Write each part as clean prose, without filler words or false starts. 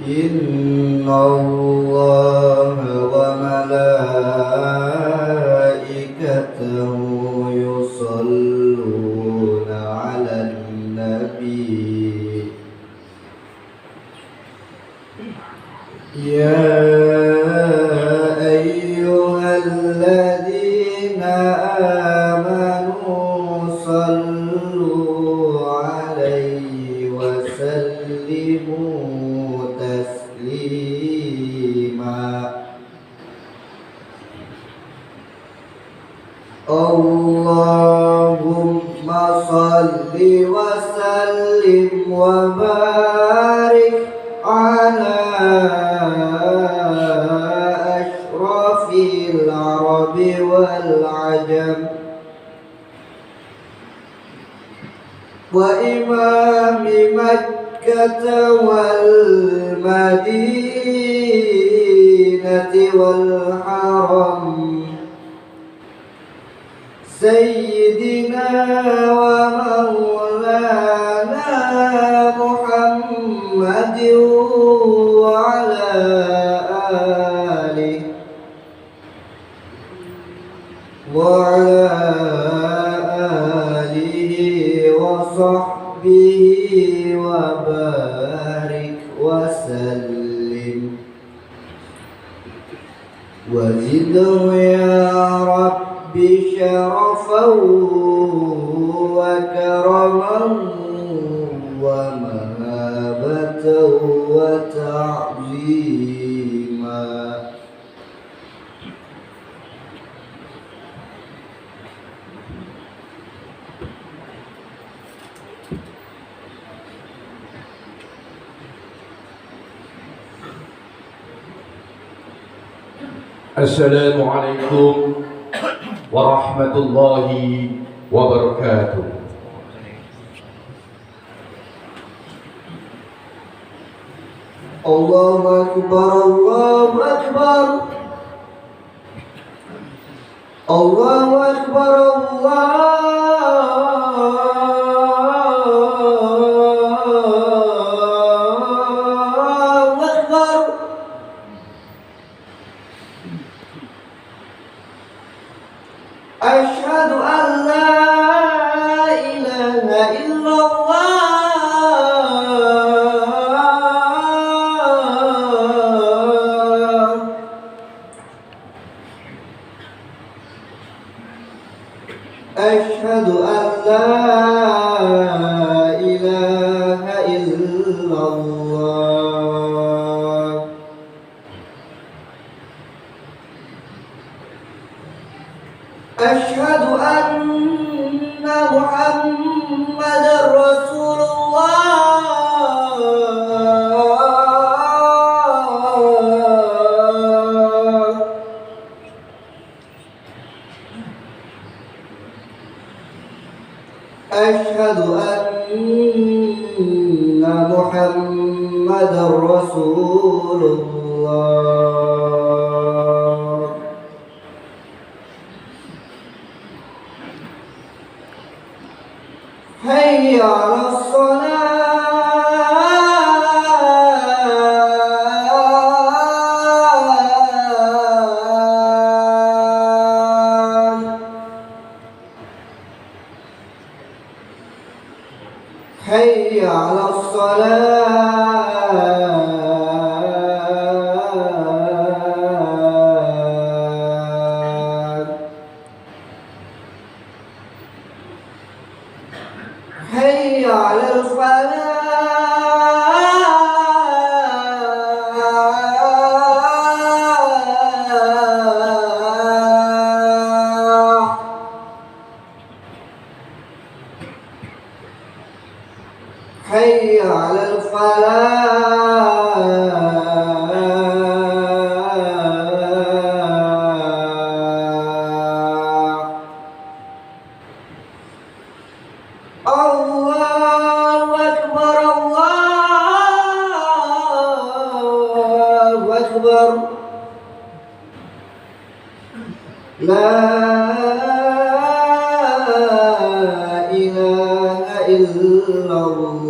إن الله وملائكته يصلون على النبي يا أيها الذين آمنوا صلوا عليه وسلموا تسليما اللهم صل وسلم وبارك على أشرف العرب والعجم وإمام مكة والمدينة والحرم سيدنا ومولانا محمد وعلى آله وصحبه وبارك وسلم وزده يا رب شرفا وكرما ومهابة وتعظيما Assalamualaikum warahmatullahi wabarakatuh. Allahu Akbar, Allahu Akbar, Allahu Akbar, Allahu Akbar. Asyhadu an la ilaha illallah. Asyhadu an la ilaha illallah. Asyhadu anna Muhammadar Rasulullah. Asyhadu anna Muhammadar Rasulullah. Hayya 'alas shalah. Hayya 'alas shalah. Hayya 'alal falah. Hayya 'alal falah. Allahu Akbar, Allahu Akbar. La ilaha illallah.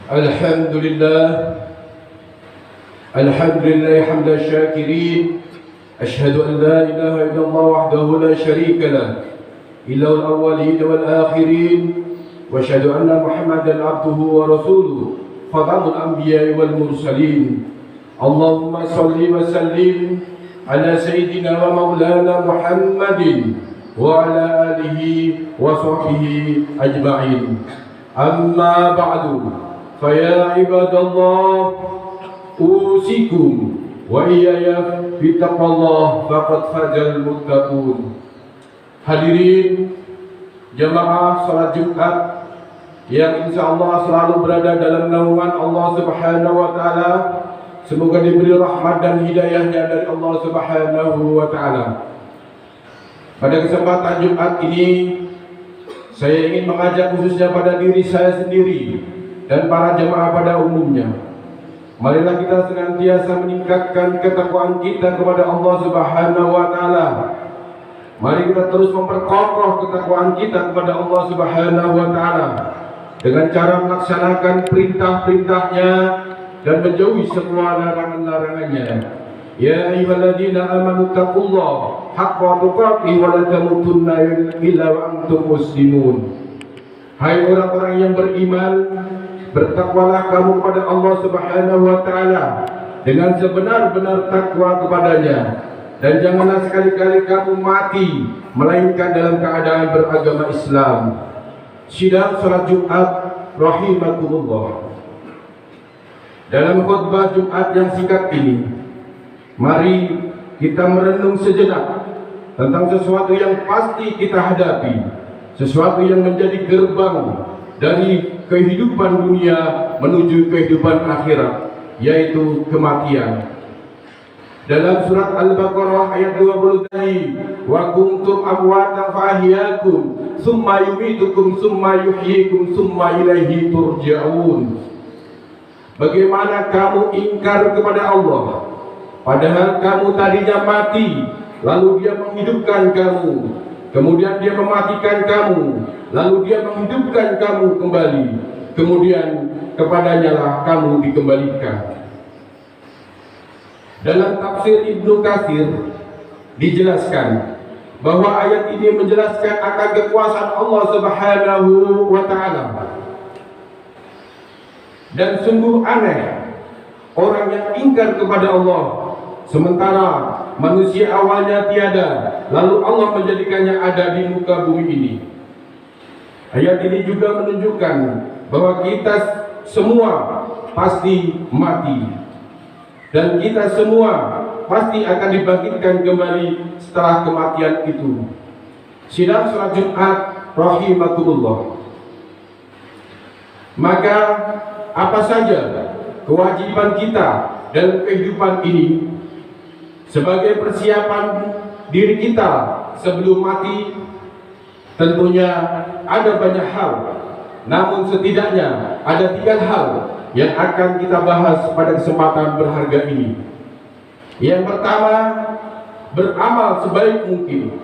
الحمد لله حمد الشاكرين. أشهد أن لا إله إلا الله وحده لا شريك له إله الأولين والآخرين، وأشهد أن محمدا عبده ورسوله خاتم الأنبياء والمرسلين. اللهم صل وسلم على سيدنا ومولانا محمد وعلى آله وصحبه أجمعين. أما بعد، فيا عباد الله، أوصيكم وإياي بتقوى الله فقد فاز المتقون. Hadirin jamaah salat Jumat yang insyaallah selalu berada dalam naungan Allah Subhanahu wa taala, semoga diberi rahmat dan hidayahnya dari Allah Subhanahu wa taala. Pada kesempatan Jumat ini, saya ingin mengajak khususnya pada diri saya sendiri dan para jemaah pada umumnya. Marilah kita senantiasa meningkatkan ketakwaan kita kepada Allah Subhanahu wa taala. Mari kita terus memperkokoh ketakwaan kita kepada Allah Subhanahu wa taala dengan cara melaksanakan perintah-perintahnya dan menjauhi semua larangan-larangannya. Ya ayyuhalladzina amanu taqullaha haqqa tuqatih wa la tamutunna illa wa antum muslimun. Hai orang-orang yang beriman, bertakwalah kamu kepada Allah Subhanahu wa taala dengan sebenar-benar takwa kepadanya, dan janganlah sekali-kali kamu mati melainkan dalam keadaan beragama Islam. Sidang salat Jumat rahimakumullah. Dalam khutbah Jumat yang singkat ini, mari kita merenung sejenak tentang sesuatu yang pasti kita hadapi, sesuatu yang menjadi gerbang dari kehidupan dunia menuju kehidupan akhirat, yaitu kematian. Dalam surat Al-Baqarah ayat 20 tadi, wa kuntum amwatan fa ahyaakum tsumma yumitukum tsumma yuhyikum tsumma ilaihi turja'un. Bagaimana kamu ingkar kepada Allah, padahal kamu tadinya mati, lalu Dia menghidupkan kamu, kemudian Dia mematikan kamu, lalu Dia menghidupkan kamu kembali, kemudian kepadanya lah kamu dikembalikan. Dalam tafsir Ibnu Katsir dijelaskan bahwa ayat ini menjelaskan akan kekuasaan Allah Subhanahu wa taala. Dan sungguh aneh orang yang ingkar kepada Allah, sementara manusia awalnya tiada, lalu Allah menjadikannya ada di muka bumi ini. Ayat ini juga menunjukkan bahwa kita semua pasti mati, dan kita semua pasti akan dibangkitkan kembali setelah kematian itu. Sidang salat Jumat rahimakumullah. Maka apa saja kewajiban kita dalam kehidupan ini sebagai persiapan diri kita sebelum mati? Tentunya ada banyak hal, namun setidaknya ada 3 hal yang akan kita bahas pada kesempatan berharga ini. Yang pertama, beramal sebaik mungkin.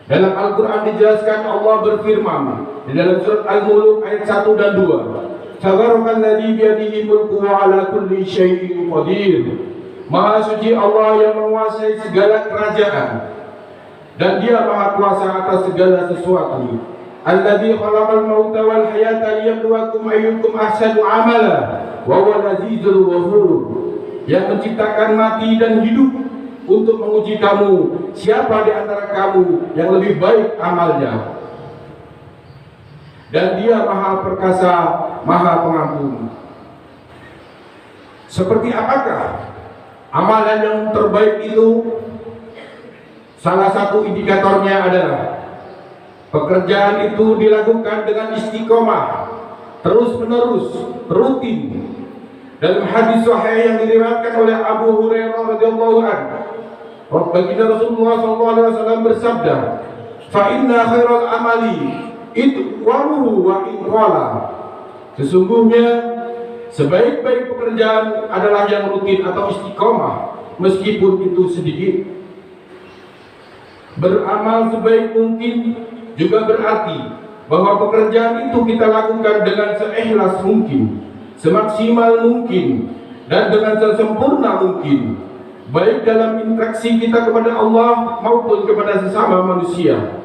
Dalam Al-Quran dijelaskan, Allah berfirman di dalam surat Al-Mulk ayat 1 dan 2, Tabarakalladzi biyadihi mulku wa ala kulli syai'in qadir. Maha suci Allah yang menguasai segala kerajaan, dan Dia maha kuasa atas segala sesuatu. Alladzi khalaqal mauta wal hayata liyabluwakum ayyukum ahsanu amala wa huwal azizul ghafur. Yang menciptakan mati dan hidup untuk menguji kamu, siapa di antara kamu yang lebih baik amalnya. Dan Dia maha perkasa, maha pengampun. Seperti apakah amalan yang terbaik itu? Salah satu indikatornya adalah pekerjaan itu dilakukan dengan istiqomah, terus-menerus, rutin. Dalam hadis sahih yang diriwayatkan oleh Abu Hurairah radhiyallahu anhu, baginda Rasulullah SAW bersabda, "Fa inna khairal amali idwamuhu wa inqala." Sesungguhnya sebaik-baik pekerjaan adalah yang rutin atau istiqomah, meskipun itu sedikit. Beramal sebaik mungkin juga berarti bahwa pekerjaan itu kita lakukan dengan seikhlas mungkin, semaksimal mungkin dan dengan sesempurna mungkin, baik dalam interaksi kita kepada Allah maupun kepada sesama manusia.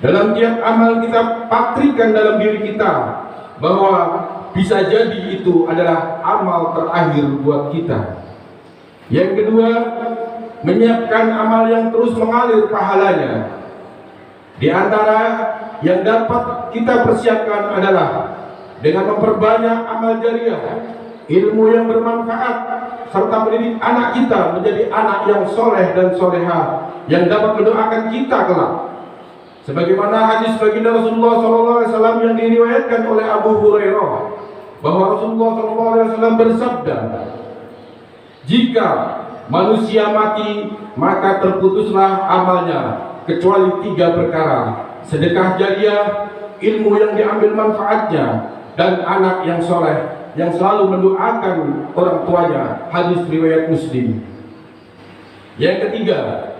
Dalam tiap amal kita patrikan dalam diri kita bahwa bisa jadi itu adalah amal terakhir buat kita. Yang kedua, menyiapkan amal yang terus mengalir pahalanya. Di antara yang dapat kita persiapkan adalah dengan memperbanyak amal jariah, ilmu yang bermanfaat, serta mendidik anak kita menjadi anak yang soleh dan soleha yang dapat mendoakan kita kelak. Sebagaimana hadis baginda Rasulullah SAW yang diriwayatkan oleh Abu Hurairah, bahwa Rasulullah SAW bersabda, jika manusia mati maka terputuslah amalnya kecuali 3 perkara: sedekah jariah, ilmu yang diambil manfaatnya, dan anak yang soleh yang selalu mendoakan orang tuanya. Hadis riwayat Muslim. Yang ketiga,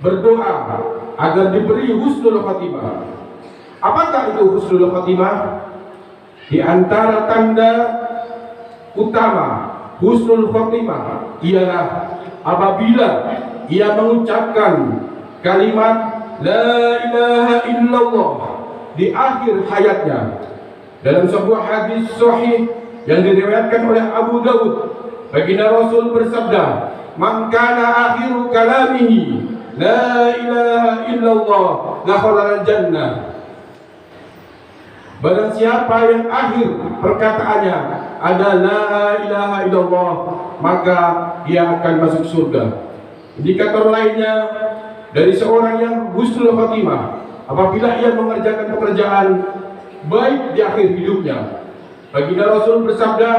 berdoa agar diberi husnul khotimah. Apakah itu husnul khotimah? Di antara tanda utama husnul khotimah ialah apabila ia mengucapkan kalimat la ilaha illallah di akhir hayatnya. Dalam sebuah hadis sahih yang diriwayatkan oleh Abu Dawud, baginda Rasul bersabda, man kana akhiru kalamihi la ilaha illallah dakhala al-jannah. Barang siapa yang akhir perkataannya ada la ilaha illallah, maka dia akan masuk surga. Indikator lainnya dari seorang yang husnul khotimah apabila ia mengerjakan pekerjaan baik di akhir hidupnya. Baginda Rasul bersabda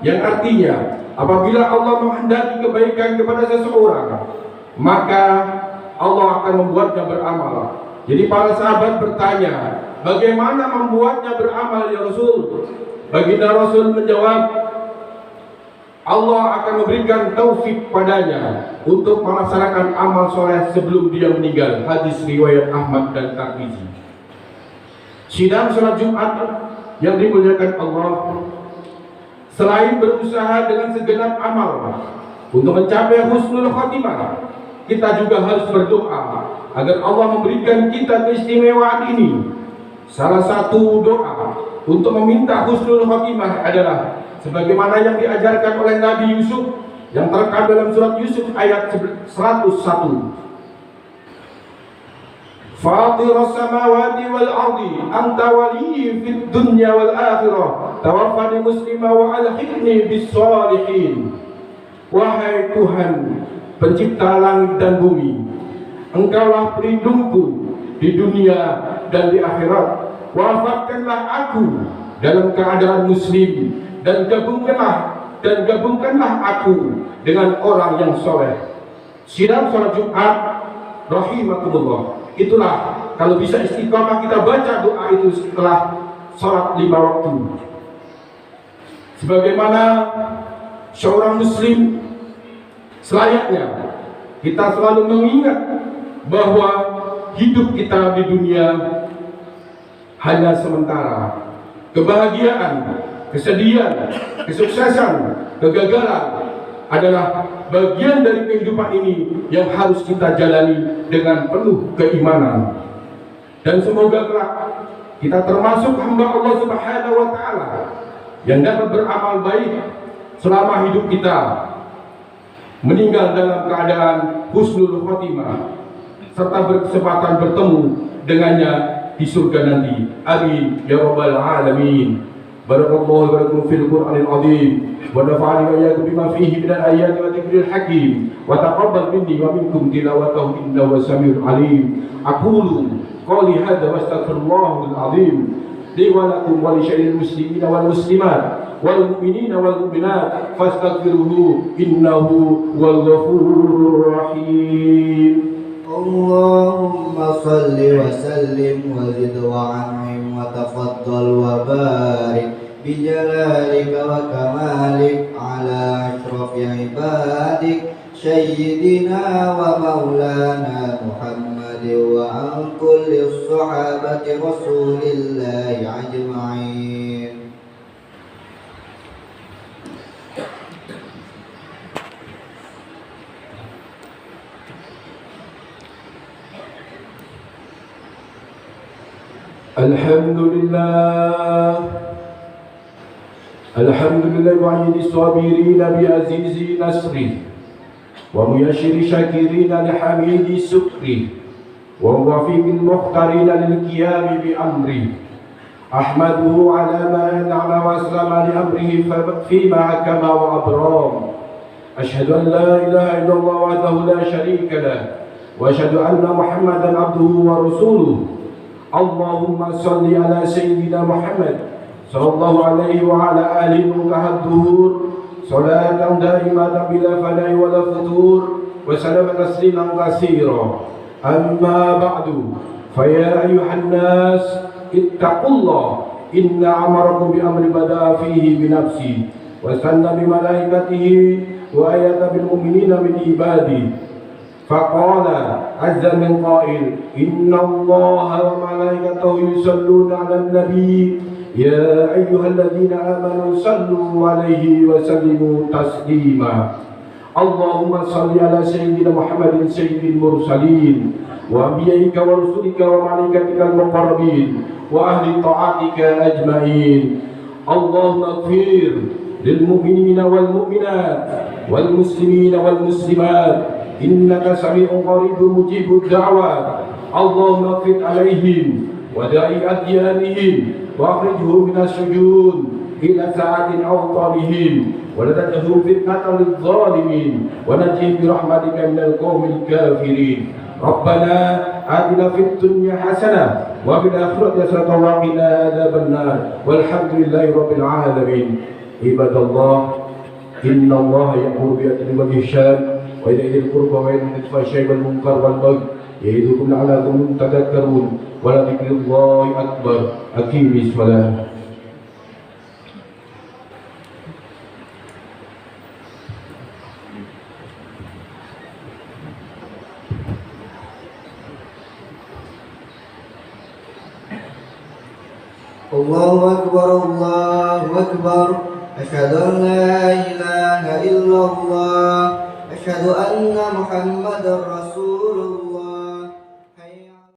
yang artinya apabila Allah menghendaki kebaikan kepada seseorang, maka Allah akan membuatnya beramal. Jadi para sahabat bertanya, bagaimana membuatnya beramal ya Rasul? Baginda Rasul menjawab, Allah akan memberikan taufik padanya untuk melaksanakan amal soleh sebelum dia meninggal. Hadis riwayat Ahmad dan Tirmidzi. Sidang salat Jumat yang dimuliakan Allah, selain berusaha dengan segenap amal untuk mencapai husnul khotimah, kita juga harus berdoa agar Allah memberikan kita keistimewaan ini. Salah satu doa untuk meminta husnul khotimah adalah sebagaimana yang diajarkan oleh Nabi Yusuf yang terekam dalam surat Yusuf ayat 101. Fatiras samawati wal ardi anta waliyyi fid dunya wal akhirah tawaffani muslima wa alhiqni bis shalihin. Wahai Tuhan, pencipta langit dan bumi, Engkaulah pelindungku di dunia dan di akhirat. Wafatkanlah aku dalam keadaan muslim dan gabungkanlah aku dengan orang yang soleh. Sidang salat Jumat rahimakumullah, itulah kalau bisa istiqamah kita baca doa itu setelah salat 5 waktu. Sebagaimana seorang muslim selayaknya kita selalu mengingat bahwa hidup kita di dunia hanya sementara. Kebahagiaan, kesedihan, kesuksesan, kegagalan adalah bagian dari kehidupan ini yang harus kita jalani dengan penuh keimanan. Dan semoga kelak kita termasuk hamba Allah Subhanahu wa taala yang dapat beramal baik selama hidup kita, meninggal dalam keadaan husnul khotimah serta berkesempatan bertemu dengannya di surga nanti. Amin ya rabbal alamin. Barakallahu barakum fil Qur'anil azim wa nafa'ani wa iyyakum bima fihi minal ayati wa dzikril hakim wa taqabbal minni wa minkum tilawatahu innahu was-sami'ul alim. Aqulu qawli hadza wa astaghfirullahal azim li wa lakum wa li sya'iril muslimina wal muslimat wal mu'minina wal mu'minat fastaghfiruhu innahu wal ghafurur rahim. Allahumma salli wa sallim wa zid wa an'im wa tafaddal wa barik bi jalalika wa kamalik ala asrafi ibadik sayyidina wa maulana Muhammad wa an kulli sahabati rasulillahi ajma'in. الحمد لله الحمد لله معين الصابرين بعزيز نصره وميسر شاكرين لحميد سكره وموفق المختارين للقيام بأمره أحمده على ما أنعم وأسلم لأمره فيما حكم وأبرام أشهد أن لا إله إلا الله وحده لا شريك له وأشهد أن محمدا عبده ورسوله اللهم صل على سيدنا محمد صلى الله عليه وعلى آله منتهى الدهور صلاة دائمة بلا فناء ولا فتور وسلام تسليما كثيرا أما بعد فيا أيها الناس اتقوا الله إن أمركم بأمر بدأ فيه بنفسي واستنى بملائكته وآيات بالمؤمنين من عباده فقال عز من قائل إن الله وملائكته يصلون على النبي يا أيها الذين آمنوا صلوا عليه وسلموا تسليما اللهم صل على سيدنا محمد سيد المرسلين وأنبيائك ورسلك وملائكتك المقربين وأهل طاعتك أجمعين اللهم اغفر للمؤمنين والمؤمنات والمسلمين والمسلمات إنك سميع قريب مجيب الدعوات اللهم اغفر عليهم وداعي أديانهم وأخرجهم من السجون إلى سعة أوطانهم ولا تجعلهم فتنة للظالمين ونجهم برحمتك من القوم الكافرين ربنا آتنا في الدنيا حسنة وفي الآخرة حسنة وقنا عذاب النار والحمد لله رب العالمين عباد الله إن الله يأمر بالعدل والإحسان وإيتاء ذي القربى وينهى عن الفحشاء والمنكر والبغي يعظكم لعلكم تذكرون ولذكر الله أكبر أقيموا الصلاة. الله أكبر الله أكبر أشهد أن لا إله إلا الله أشهد أن محمدا رسول